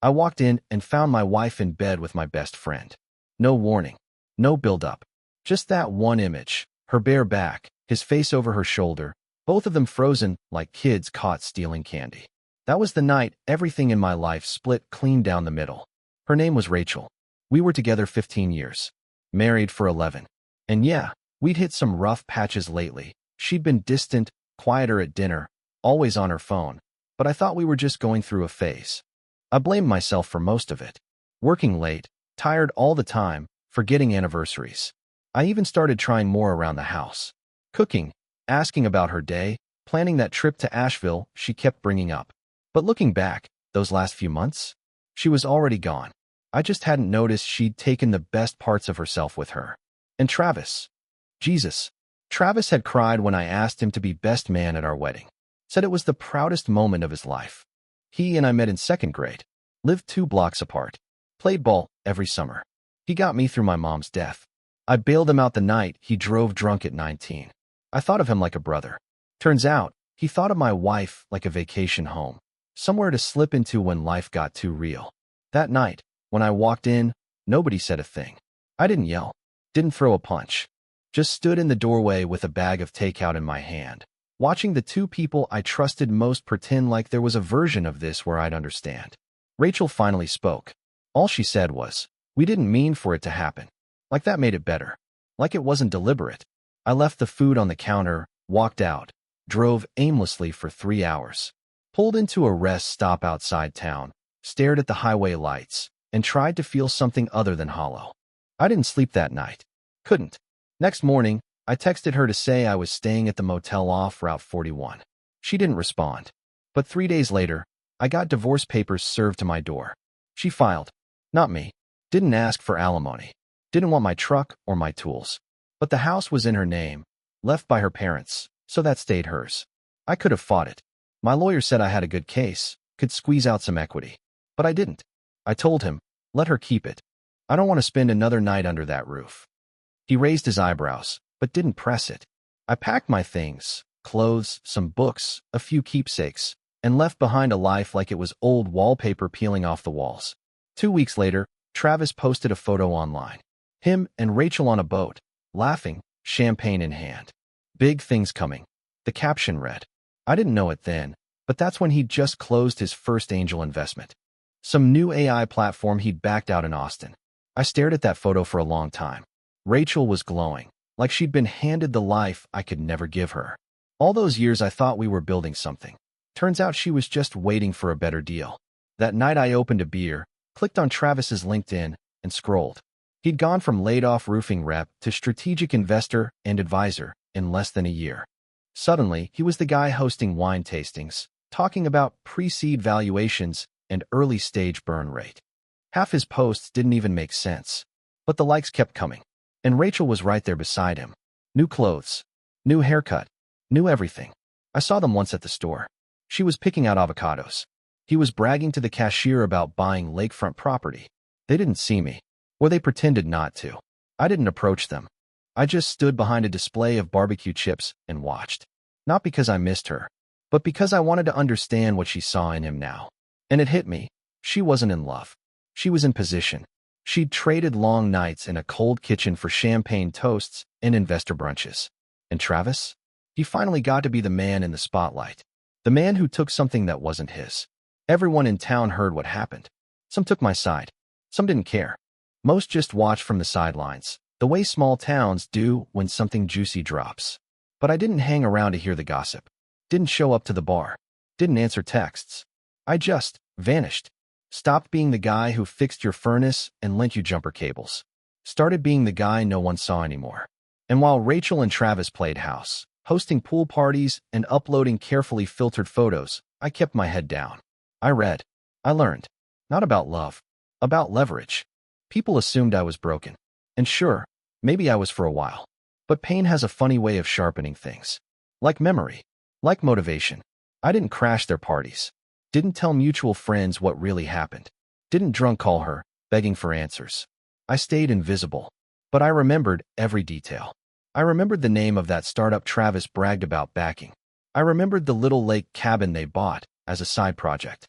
I walked in and found my wife in bed with my best friend. No warning. No build-up. Just that one image. Her bare back, his face over her shoulder, both of them frozen like kids caught stealing candy. That was the night everything in my life split clean down the middle. Her name was Rachel. We were together 15 years. Married for 11. And yeah, we'd hit some rough patches lately. She'd been distant, quieter at dinner, always on her phone. But I thought we were just going through a phase. I blamed myself for most of it. Working late, tired all the time, forgetting anniversaries. I even started trying more around the house. Cooking, asking about her day, planning that trip to Asheville she kept bringing up. But looking back, those last few months, she was already gone. I just hadn't noticed she'd taken the best parts of herself with her. And Travis. Jesus. Travis had cried when I asked him to be best man at our wedding. Said it was the proudest moment of his life. He and I met in second grade, lived 2 blocks apart, played ball every summer. He got me through my mom's death. I bailed him out the night he drove drunk at 19. I thought of him like a brother. Turns out, he thought of my wife like a vacation home, somewhere to slip into when life got too real. That night, when I walked in, nobody said a thing. I didn't yell, didn't throw a punch. Just stood in the doorway with a bag of takeout in my hand, watching the 2 people I trusted most pretend like there was a version of this where I'd understand. Rachel finally spoke. All she said was, "We didn't mean for it to happen." Like that made it better. Like it wasn't deliberate. I left the food on the counter, walked out, drove aimlessly for 3 hours, pulled into a rest stop outside town, stared at the highway lights, and tried to feel something other than hollow. I didn't sleep that night. Couldn't. Next morning, I texted her to say I was staying at the motel off Route 41. She didn't respond. But 3 days later, I got divorce papers served to my door. She filed. Not me. Didn't ask for alimony. Didn't want my truck or my tools. But the house was in her name, left by her parents, so that stayed hers. I could have fought it. My lawyer said I had a good case, could squeeze out some equity. But I didn't. I told him, let her keep it. I don't want to spend another night under that roof. He raised his eyebrows, but didn't press it. I packed my things, clothes, some books, a few keepsakes, and left behind a life like it was old wallpaper peeling off the walls. 2 weeks later, Travis posted a photo online. Him and Rachel on a boat, laughing, champagne in hand. Big things coming. The caption read. I didn't know it then, but that's when he'd just closed his first angel investment. Some new AI platform he'd backed out in Austin. I stared at that photo for a long time. Rachel was glowing, like she'd been handed the life I could never give her. All those years I thought we were building something. Turns out she was just waiting for a better deal. That night I opened a beer, clicked on Travis's LinkedIn, and scrolled. He'd gone from laid-off roofing rep to strategic investor and advisor in less than a year. Suddenly, he was the guy hosting wine tastings, talking about pre-seed valuations and early-stage burn rate. Half his posts didn't even make sense. But the likes kept coming. And Rachel was right there beside him. New clothes, new haircut, new everything. I saw them once at the store. She was picking out avocados. He was bragging to the cashier about buying lakefront property. They didn't see me, or they pretended not to. I didn't approach them. I just stood behind a display of barbecue chips and watched. Not because I missed her, but because I wanted to understand what she saw in him now. And it hit me. She wasn't in love. She was in position. She'd traded long nights in a cold kitchen for champagne toasts and investor brunches. And Travis? He finally got to be the man in the spotlight. The man who took something that wasn't his. Everyone in town heard what happened. Some took my side. Some didn't care. Most just watched from the sidelines, the way small towns do when something juicy drops. But I didn't hang around to hear the gossip. Didn't show up to the bar. Didn't answer texts. I just vanished. Stopped being the guy who fixed your furnace and lent you jumper cables. Started being the guy no one saw anymore. And while Rachel and Travis played house, hosting pool parties and uploading carefully filtered photos, I kept my head down. I read. I learned. Not about love. About leverage. People assumed I was broken. And sure, maybe I was for a while. But pain has a funny way of sharpening things. Like memory. Like motivation. I didn't crash their parties. Didn't tell mutual friends what really happened. Didn't drunk call her, begging for answers. I stayed invisible. But I remembered every detail. I remembered the name of that startup Travis bragged about backing. I remembered the little lake cabin they bought as a side project.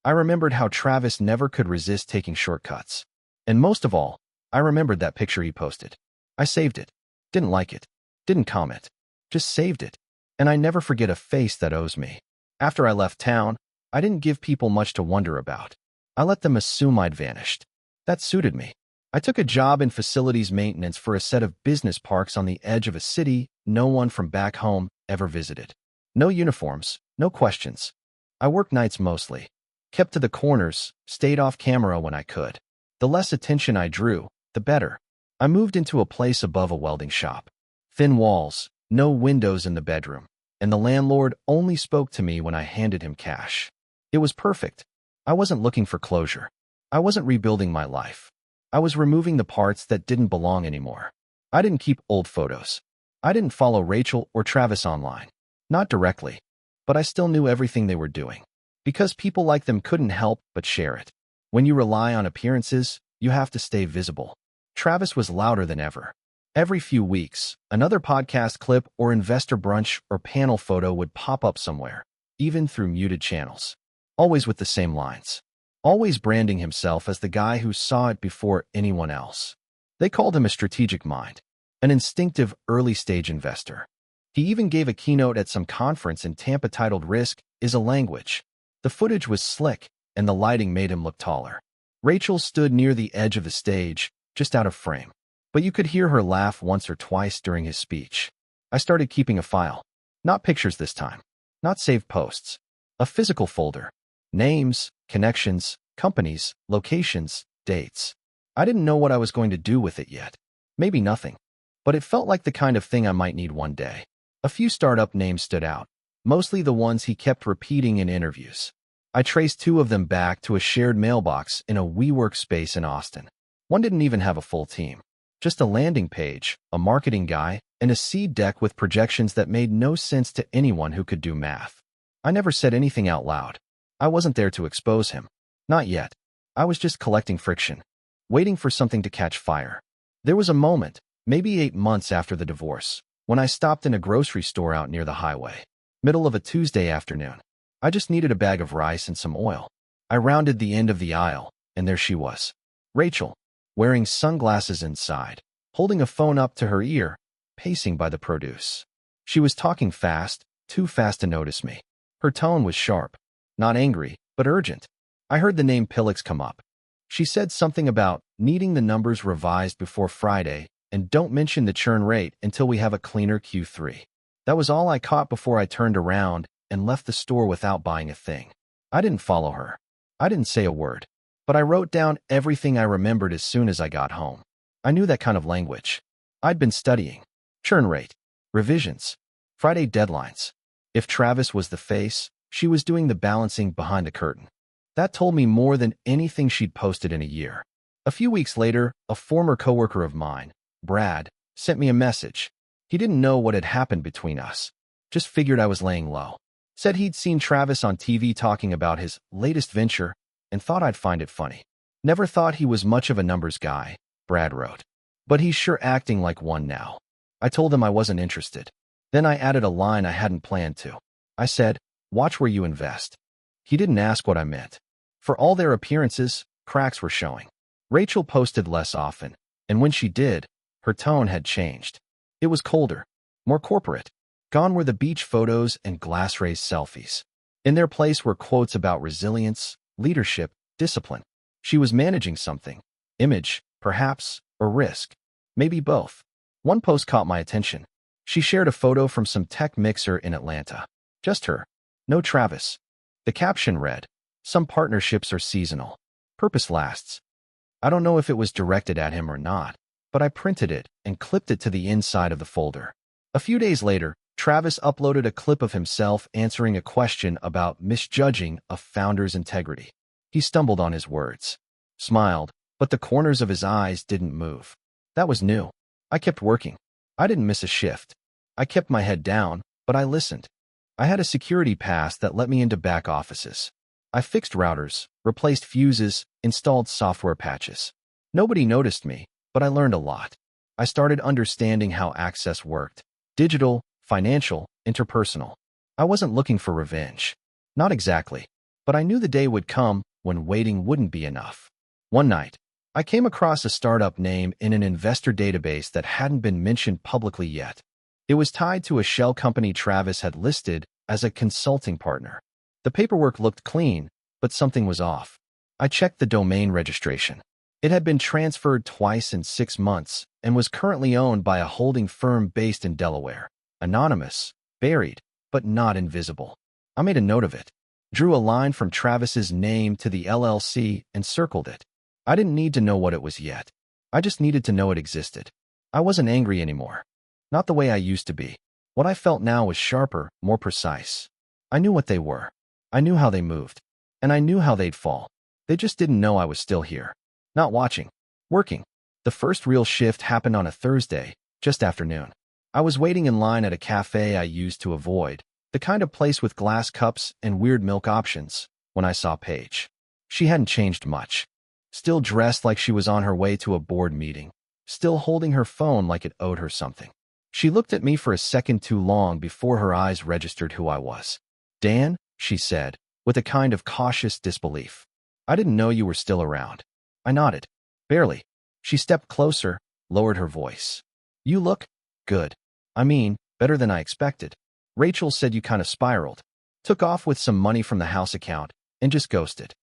I remembered how Travis never could resist taking shortcuts. And most of all, I remembered that picture he posted. I saved it. Didn't like it. Didn't comment. Just saved it. And I never forget a face that owes me. After I left town, I didn't give people much to wonder about. I let them assume I'd vanished. That suited me. I took a job in facilities maintenance for a set of business parks on the edge of a city no one from back home ever visited. No uniforms, no questions. I worked nights mostly. Kept to the corners, stayed off camera when I could. The less attention I drew, the better. I moved into a place above a welding shop. Thin walls, no windows in the bedroom, and the landlord only spoke to me when I handed him cash. It was perfect. I wasn't looking for closure. I wasn't rebuilding my life. I was removing the parts that didn't belong anymore. I didn't keep old photos. I didn't follow Rachel or Travis online. Not directly. But I still knew everything they were doing. Because people like them couldn't help but share it. When you rely on appearances, you have to stay visible. Travis was louder than ever. Every few weeks, another podcast clip or investor brunch or panel photo would pop up somewhere, even through muted channels. Always with the same lines. Always branding himself as the guy who saw it before anyone else. They called him a strategic mind, an instinctive early-stage investor. He even gave a keynote at some conference in Tampa titled "Risk is a Language." The footage was slick, and the lighting made him look taller. Rachel stood near the edge of the stage, just out of frame. But you could hear her laugh once or twice during his speech. I started keeping a file. Not pictures this time. Not saved posts. A physical folder. Names, connections, companies, locations, dates. I didn't know what I was going to do with it yet. Maybe nothing. But it felt like the kind of thing I might need one day. A few startup names stood out. Mostly the ones he kept repeating in interviews. I traced 2 of them back to a shared mailbox in a WeWork space in Austin. One didn't even have a full team. Just a landing page, a marketing guy, and a seed deck with projections that made no sense to anyone who could do math. I never said anything out loud. I wasn't there to expose him. Not yet. I was just collecting friction. Waiting for something to catch fire. There was a moment, maybe 8 months after the divorce, when I stopped in a grocery store out near the highway. Middle of a Tuesday afternoon. I just needed a bag of rice and some oil. I rounded the end of the aisle, and there she was. Rachel, wearing sunglasses inside, holding a phone up to her ear, pacing by the produce. She was talking fast, too fast to notice me. Her tone was sharp. Not angry, but urgent. I heard the name Pillix come up. She said something about needing the numbers revised before Friday and don't mention the churn rate until we have a cleaner Q3. That was all I caught before I turned around and left the store without buying a thing. I didn't follow her. I didn't say a word. But I wrote down everything I remembered as soon as I got home. I knew that kind of language. I'd been studying. Churn rate. Revisions. Friday deadlines. If Travis was the face, she was doing the balancing behind the curtain. That told me more than anything she'd posted in a year. A few weeks later, a former coworker of mine, Brad, sent me a message. He didn't know what had happened between us. Just figured I was laying low. Said he'd seen Travis on TV talking about his latest venture and thought I'd find it funny. Never thought he was much of a numbers guy, Brad wrote. But he's sure acting like one now. I told him I wasn't interested. Then I added a line I hadn't planned to. I said, "Watch where you invest." He didn't ask what I meant. For all their appearances, cracks were showing. Rachel posted less often, and when she did, her tone had changed. It was colder, more corporate. Gone were the beach photos and glass-raised selfies. In their place were quotes about resilience, leadership, discipline. She was managing something. Image, perhaps, or risk. Maybe both. One post caught my attention. She shared a photo from some tech mixer in Atlanta. Just her. No Travis. The caption read, "Some partnerships are seasonal. Purpose lasts." I don't know if it was directed at him or not, but I printed it and clipped it to the inside of the folder. A few days later, Travis uploaded a clip of himself answering a question about misjudging a founder's integrity. He stumbled on his words, smiled, but the corners of his eyes didn't move. That was new. I kept working. I didn't miss a shift. I kept my head down, but I listened. I had a security pass that let me into back offices. I fixed routers, replaced fuses, installed software patches. Nobody noticed me, but I learned a lot. I started understanding how access worked. Digital, financial, interpersonal. I wasn't looking for revenge. Not exactly. But I knew the day would come when waiting wouldn't be enough. One night, I came across a startup name in an investor database that hadn't been mentioned publicly yet. It was tied to a shell company Travis had listed as a consulting partner. The paperwork looked clean, but something was off. I checked the domain registration. It had been transferred twice in 6 months and was currently owned by a holding firm based in Delaware. Anonymous, buried, but not invisible. I made a note of it, drew a line from Travis's name to the LLC, and circled it. I didn't need to know what it was yet. I just needed to know it existed. I wasn't angry anymore. Not the way I used to be. What I felt now was sharper, more precise. I knew what they were. I knew how they moved. And I knew how they'd fall. They just didn't know I was still here. Not watching. Working. The first real shift happened on a Thursday, just afternoon. I was waiting in line at a cafe I used to avoid, the kind of place with glass cups and weird milk options, when I saw Paige. She hadn't changed much. Still dressed like she was on her way to a board meeting. Still holding her phone like it owed her something. She looked at me for a second too long before her eyes registered who I was. "Dan," she said, with a kind of cautious disbelief. "I didn't know you were still around." I nodded. "Barely." She stepped closer, lowered her voice. "You look good. I mean, better than I expected. Rachel said you kind of spiraled. Took off with some money from the house account and just ghosted."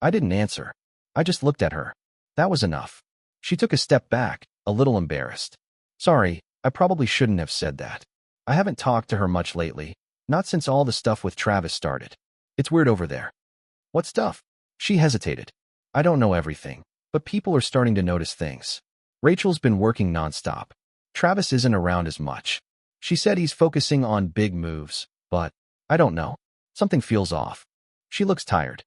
I didn't answer. I just looked at her. That was enough. She took a step back, a little embarrassed. "Sorry, I probably shouldn't have said that. I haven't talked to her much lately, not since all the stuff with Travis started. It's weird over there." "What stuff?" She hesitated. "I don't know everything, but people are starting to notice things. Rachel's been working nonstop. Travis isn't around as much. She said he's focusing on big moves, but I don't know. Something feels off. She looks tired."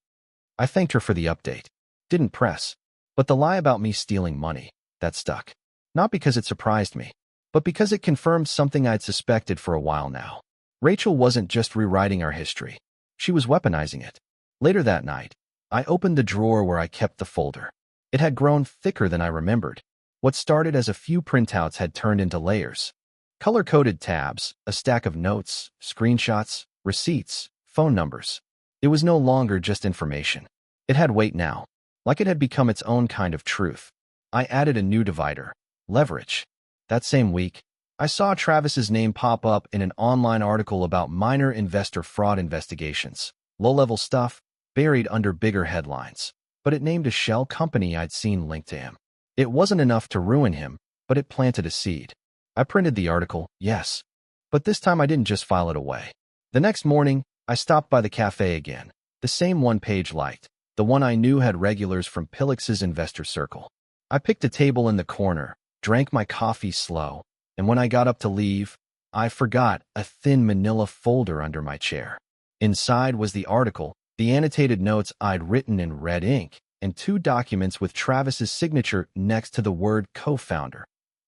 I thanked her for the update. Didn't press. But the lie about me stealing money, that stuck. Not because it surprised me, but because it confirmed something I'd suspected for a while now. Rachel wasn't just rewriting our history. She was weaponizing it. Later that night, I opened the drawer where I kept the folder. It had grown thicker than I remembered. What started as a few printouts had turned into layers. Color-coded tabs, a stack of notes, screenshots, receipts, phone numbers. It was no longer just information. It had weight now, like it had become its own kind of truth. I added a new divider, leverage. That same week, I saw Travis's name pop up in an online article about minor investor fraud investigations. Low-level stuff, buried under bigger headlines. But it named a shell company I'd seen linked to him. It wasn't enough to ruin him, but it planted a seed. I printed the article, yes. But this time I didn't just file it away. The next morning, I stopped by the cafe again. The same one Paige liked. The one I knew had regulars from Pillix's investor circle. I picked a table in the corner, drank my coffee slow, and when I got up to leave, I forgot a thin manila folder under my chair. Inside was the article, the annotated notes I'd written in red ink, and 2 documents with Travis's signature next to the word co-founder,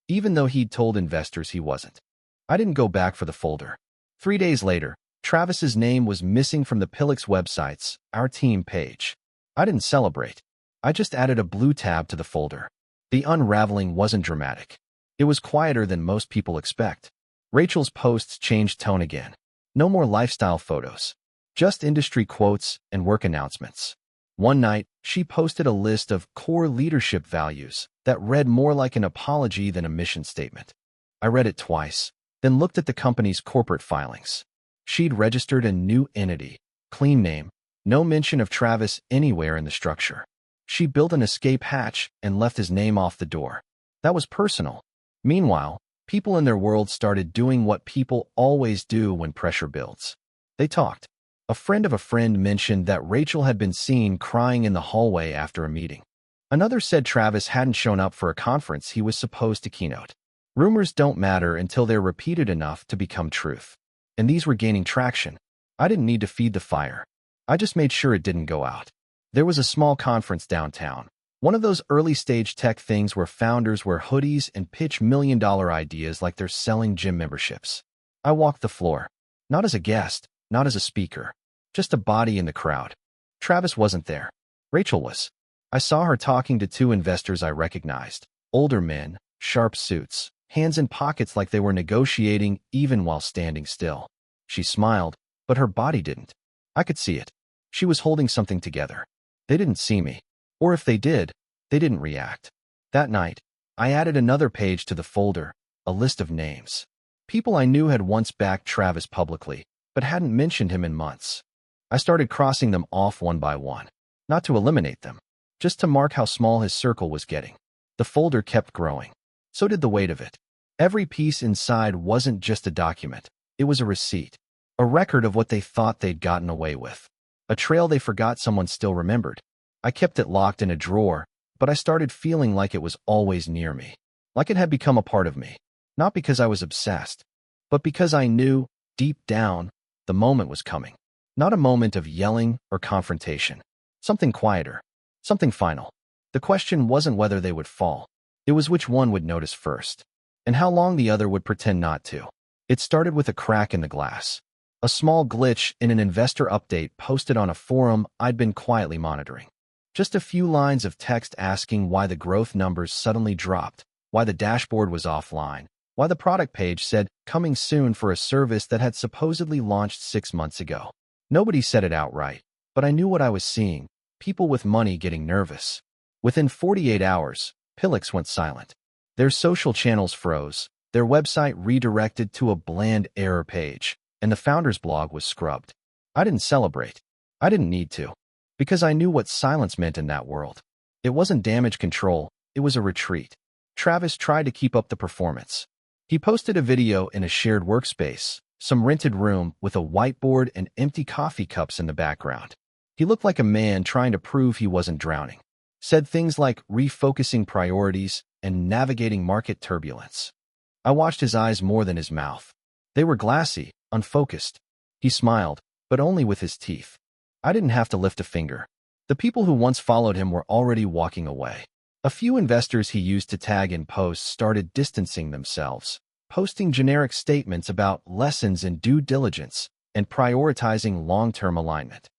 even though he'd told investors he wasn't. I didn't go back for the folder. 3 days later, Travis's name was missing from the Pillix website's Our Team page. I didn't celebrate. I just added a blue tab to the folder. The unraveling wasn't dramatic. It was quieter than most people expect. Rachel's posts changed tone again. No more lifestyle photos. Just industry quotes and work announcements. One night, she posted a list of core leadership values that read more like an apology than a mission statement. I read it twice, then looked at the company's corporate filings. She'd registered a new entity, clean name, no mention of Travis anywhere in the structure. She built an escape hatch and left his name off the door. That was personal. Meanwhile, people in their world started doing what people always do when pressure builds. They talked. A friend of a friend mentioned that Rachel had been seen crying in the hallway after a meeting. Another said Travis hadn't shown up for a conference he was supposed to keynote. Rumors don't matter until they're repeated enough to become truth. And these were gaining traction. I didn't need to feed the fire. I just made sure it didn't go out. There was a small conference downtown. One of those early-stage tech things where founders wear hoodies and pitch million-dollar ideas like they're selling gym memberships. I walked the floor. Not as a guest, not as a speaker. Just a body in the crowd. Travis wasn't there. Rachel was. I saw her talking to 2 investors I recognized. Older men, sharp suits, hands in pockets like they were negotiating even while standing still. She smiled, but her body didn't. I could see it. She was holding something together. They didn't see me. Or if they did, they didn't react. That night, I added another page to the folder, a list of names. People I knew had once backed Travis publicly, but hadn't mentioned him in months. I started crossing them off one by one. Not to eliminate them, just to mark how small his circle was getting. The folder kept growing. So did the weight of it. Every piece inside wasn't just a document. It was a receipt. A record of what they thought they'd gotten away with. A trail they forgot someone still remembered. I kept it locked in a drawer, but I started feeling like it was always near me. Like it had become a part of me. Not because I was obsessed, but because I knew, deep down, the moment was coming. Not a moment of yelling or confrontation. Something quieter. Something final. The question wasn't whether they would fall. It was which one would notice first. And how long the other would pretend not to. It started with a crack in the glass. A small glitch in an investor update posted on a forum I'd been quietly monitoring. Just a few lines of text asking why the growth numbers suddenly dropped, why the dashboard was offline, why the product page said, "coming soon" for a service that had supposedly launched 6 months ago. Nobody said it outright, but I knew what I was seeing, people with money getting nervous. Within 48 hours, Pillix went silent. Their social channels froze, their website redirected to a bland error page, and the founder's blog was scrubbed. I didn't celebrate. I didn't need to. Because I knew what silence meant in that world. It wasn't damage control, it was a retreat. Travis tried to keep up the performance. He posted a video in a shared workspace, some rented room with a whiteboard and empty coffee cups in the background. He looked like a man trying to prove he wasn't drowning. Said things like refocusing priorities and navigating market turbulence. I watched his eyes more than his mouth. They were glassy, unfocused. He smiled, but only with his teeth. I didn't have to lift a finger. The people who once followed him were already walking away. A few investors he used to tag in posts started distancing themselves, posting generic statements about lessons in due diligence and prioritizing long-term alignment.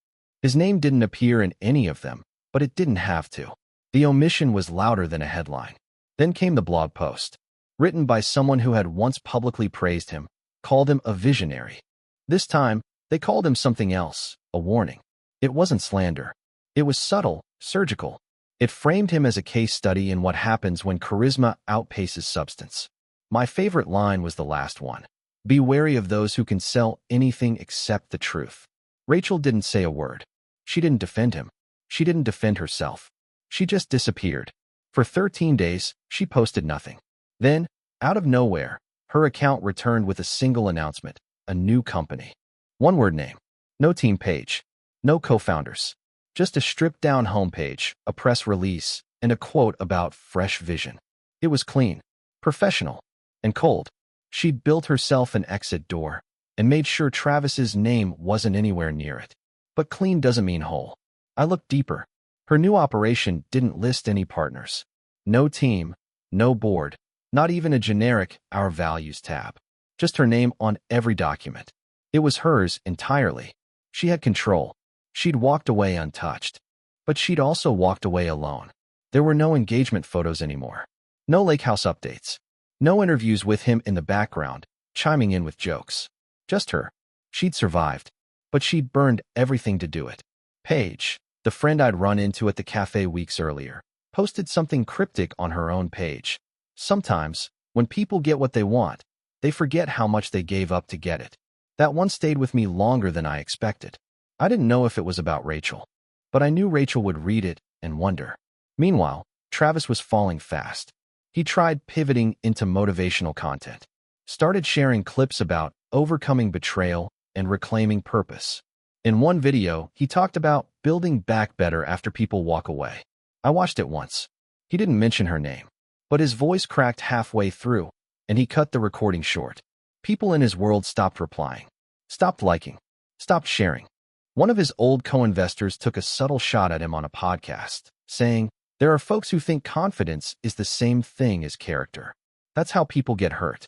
His name didn't appear in any of them, but it didn't have to. The omission was louder than a headline. Then came the blog post, written by someone who had once publicly praised him, called him a visionary. This time, they called him something else, a warning. It wasn't slander. It was subtle, surgical. It framed him as a case study in what happens when charisma outpaces substance. My favorite line was the last one. Be wary of those who can sell anything except the truth. Rachel didn't say a word. She didn't defend him. She didn't defend herself. She just disappeared. For 13 days, she posted nothing. Then, out of nowhere, her account returned with a single announcement, a new company. One-word name. No team page. No co-founders. Just a stripped-down homepage, a press release, and a quote about fresh vision. It was clean, professional, and cold. She'd built herself an exit door and made sure Travis's name wasn't anywhere near it. But clean doesn't mean whole. I looked deeper. Her new operation didn't list any partners. No team, no board, not even a generic "Our Values" tab. Just her name on every document. It was hers entirely. She had control. She'd walked away untouched. But she'd also walked away alone. There were no engagement photos anymore. No lake house updates. No interviews with him in the background, chiming in with jokes. Just her. She'd survived. But she'd burned everything to do it. Paige, the friend I'd run into at the cafe weeks earlier, posted something cryptic on her own page. Sometimes, when people get what they want, they forget how much they gave up to get it. That one stayed with me longer than I expected. I didn't know if it was about Rachel, but I knew Rachel would read it and wonder. Meanwhile, Travis was falling fast. He tried pivoting into motivational content, started sharing clips about overcoming betrayal and reclaiming purpose. In one video, he talked about building back better after people walk away. I watched it once. He didn't mention her name, but his voice cracked halfway through, and he cut the recording short. People in his world stopped replying, stopped liking, stopped sharing. One of his old co-investors took a subtle shot at him on a podcast, saying, "There are folks who think confidence is the same thing as character. That's how people get hurt."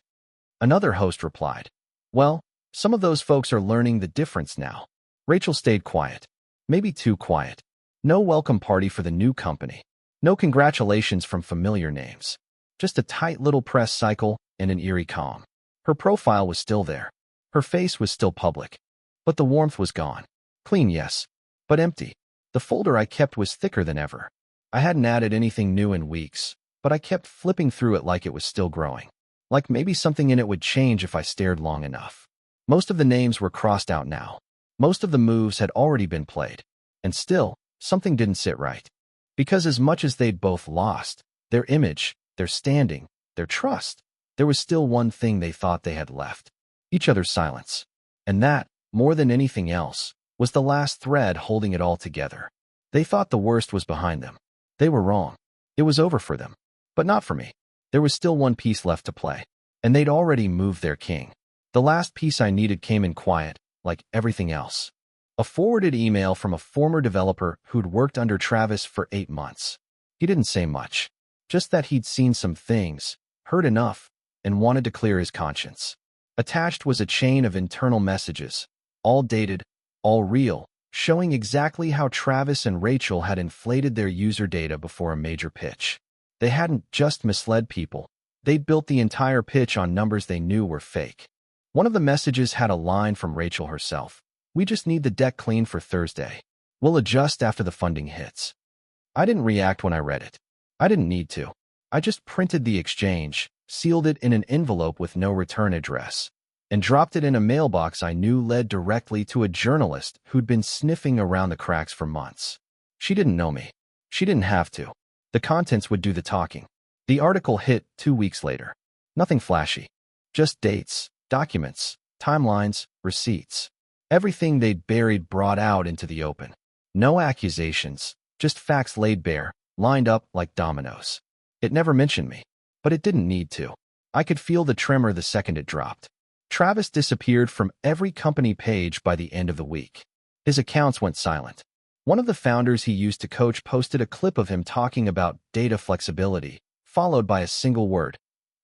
Another host replied, "Well, some of those folks are learning the difference now." Rachel stayed quiet, maybe too quiet. No welcome party for the new company. No congratulations from familiar names. Just a tight little press cycle and an eerie calm. Her profile was still there. Her face was still public. But the warmth was gone. Clean, yes, but empty. The folder I kept was thicker than ever. I hadn't added anything new in weeks, but I kept flipping through it like it was still growing. Like maybe something in it would change if I stared long enough. Most of the names were crossed out now. Most of the moves had already been played. And still, something didn't sit right. Because as much as they'd both lost, their image, their standing, their trust, there was still one thing they thought they had left. Each other's silence. And that, more than anything else, was the last thread holding it all together. They thought the worst was behind them. They were wrong. It was over for them. But not for me. There was still one piece left to play. And they'd already moved their king. The last piece I needed came in quiet, like everything else. A forwarded email from a former developer who'd worked under Travis for 8 months. He didn't say much. Just that he'd seen some things, heard enough, and wanted to clear his conscience. Attached was a chain of internal messages, all dated, all real, showing exactly how Travis and Rachel had inflated their user data before a major pitch. They hadn't just misled people. They'd built the entire pitch on numbers they knew were fake. One of the messages had a line from Rachel herself. "We just need the deck clean for Thursday. We'll adjust after the funding hits." I didn't react when I read it. I didn't need to. I just printed the exchange, sealed it in an envelope with no return address, and dropped it in a mailbox I knew led directly to a journalist who'd been sniffing around the cracks for months. She didn't know me. She didn't have to. The contents would do the talking. The article hit 2 weeks later. Nothing flashy. Just dates, documents, timelines, receipts. Everything they'd buried brought out into the open. No accusations, just facts laid bare, lined up like dominoes. It never mentioned me, but it didn't need to. I could feel the tremor the second it dropped. Travis disappeared from every company page by the end of the week. His accounts went silent. One of the founders he used to coach posted a clip of him talking about data flexibility, followed by a single word: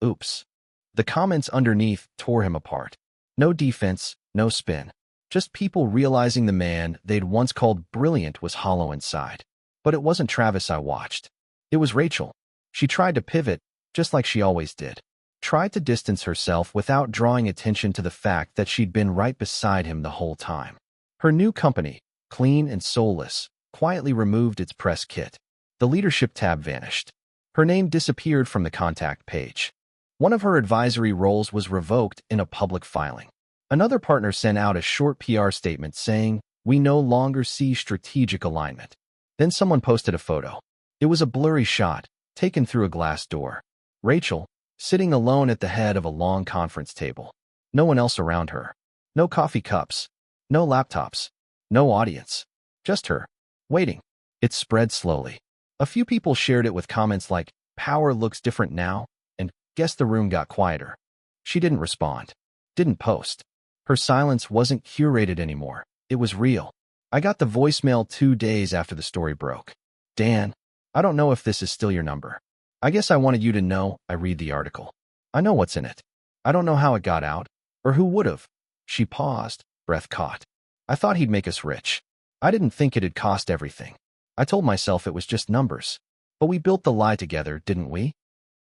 "Oops." The comments underneath tore him apart. No defense, no spin. Just people realizing the man they'd once called brilliant was hollow inside. But it wasn't Travis I watched. It was Rachel. She tried to pivot, just like she always did. Tried to distance herself without drawing attention to the fact that she'd been right beside him the whole time. Her new company, clean and soulless, quietly removed its press kit. The leadership tab vanished. Her name disappeared from the contact page. One of her advisory roles was revoked in a public filing. Another partner sent out a short PR statement saying, "We no longer see strategic alignment." Then someone posted a photo. It was a blurry shot, taken through a glass door. Rachel, sitting alone at the head of a long conference table. No one else around her. No coffee cups. No laptops. No audience. Just her. Waiting. It spread slowly. A few people shared it with comments like, "Power looks different now," and "Guess the room got quieter." She didn't respond. Didn't post. Her silence wasn't curated anymore. It was real. I got the voicemail 2 days after the story broke. "Dan, I don't know if this is still your number. I guess I wanted you to know." I read the article. "I know what's in it. I don't know how it got out, or who would've." She paused, breath caught. "I thought he'd make us rich. I didn't think it'd cost everything. I told myself it was just numbers. But we built the lie together, didn't we?"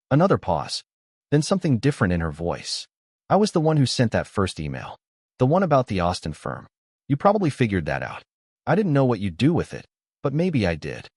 Another pause. Then something different in her voice. "I was the one who sent that first email. The one about the Austin firm. You probably figured that out. I didn't know what you'd do with it, but maybe I did.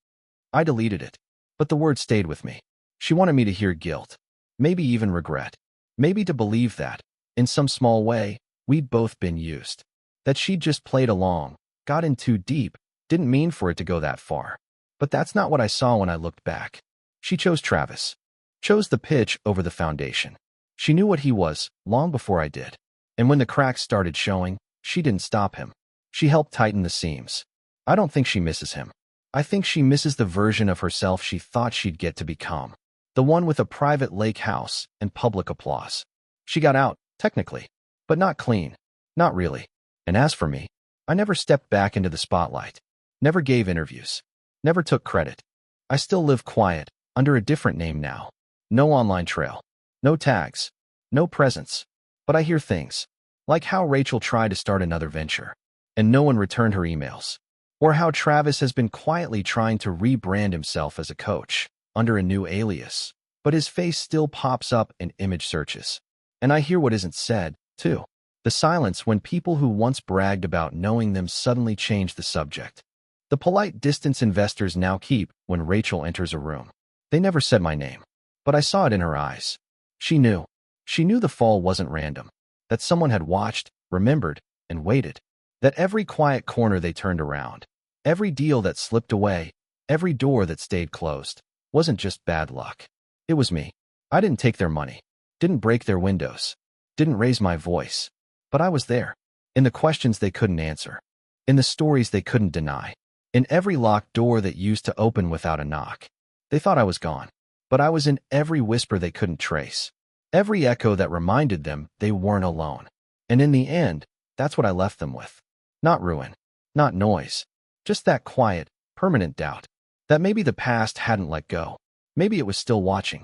I deleted it. But the word stayed with me." She wanted me to hear guilt. Maybe even regret. Maybe to believe that, in some small way, we'd both been used. That she'd just played along, got in too deep, didn't mean for it to go that far. But that's not what I saw when I looked back. She chose Travis. Chose the pitch over the foundation. She knew what he was, long before I did. And when the cracks started showing, she didn't stop him. She helped tighten the seams. I don't think she misses him. I think she misses the version of herself she thought she'd get to become. The one with a private lake house and public applause. She got out, technically, but not clean. Not really. And as for me, I never stepped back into the spotlight. Never gave interviews. Never took credit. I still live quiet, under a different name now. No online trail. No tags. No presence. But I hear things. Like how Rachel tried to start another venture, and no one returned her emails. Or how Travis has been quietly trying to rebrand himself as a coach, under a new alias, but his face still pops up in image searches. And I hear what isn't said, too. The silence when people who once bragged about knowing them suddenly change the subject. The polite distance investors now keep when Rachel enters a room. They never said my name, but I saw it in her eyes. She knew. She knew the fall wasn't random, that someone had watched, remembered, and waited, that every quiet corner they turned around, every deal that slipped away, every door that stayed closed, wasn't just bad luck. It was me. I didn't take their money, didn't break their windows, didn't raise my voice, but I was there, in the questions they couldn't answer, in the stories they couldn't deny, in every locked door that used to open without a knock. They thought I was gone, but I was in every whisper they couldn't trace, every echo that reminded them they weren't alone. And in the end, that's what I left them with. Not ruin, not noise, just that quiet, permanent doubt that maybe the past hadn't let go. Maybe it was still watching.